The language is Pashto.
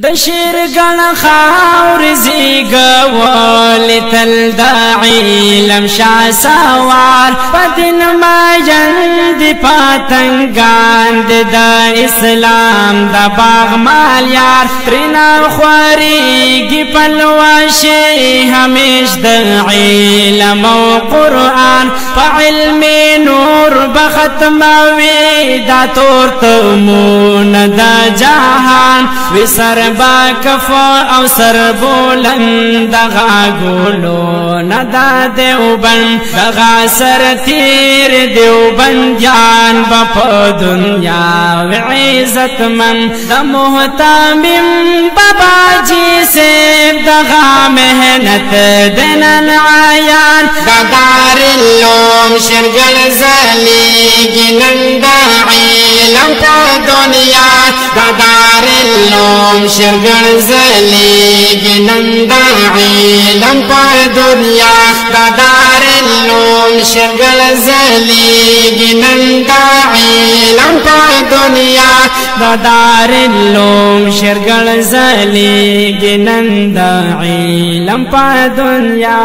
د شیرګل خاور زیګول تل د علم شاه سوار پدین ماجن دی پاتنګان د اسلام د باغ مال یار ترنا خواريږي پلواشي همیش د علم او قران په علم نور بختموي دا تور تمون د جهان وسر با کفو او سر بولند دغا گولو ندا دیوبند دغا سر تیر دیوبند جان بپا دنیا وعزت من دا محتمم بابا جی سیب دغا محنت دنن عیان دار اللوم شرگل زلیگی نندا علم پا دنیا دار اللوم شرگل زلیگی نندا علم پا دنیا دار اللوم شرگل زلیگی نندا علم پا دنیا دار اللوم شرگل زلیگی نندا علم پا دنیا